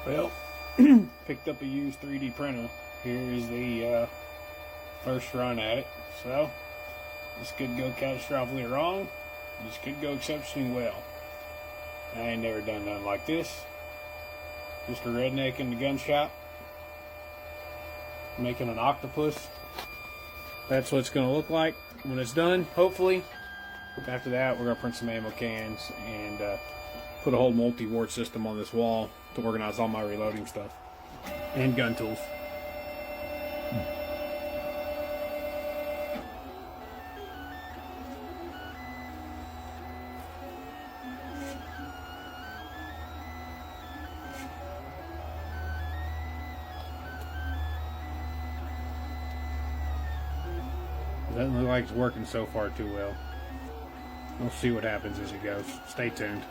Well, picked up a used 3D printer. Here is the first run at it. So, this could go catastrophically wrong. This could go exceptionally well. I ain't never done nothing like this. Just a redneck in the gun shop making an octopus. That's what it's going to look like when it's done, hopefully. After that, we're going to print some ammo cans and put a whole multi-ward system on this wall to organize all my reloading stuff and gun tools. Doesn't look like it's working so far too well. We'll see what happens as it goes. Stay tuned.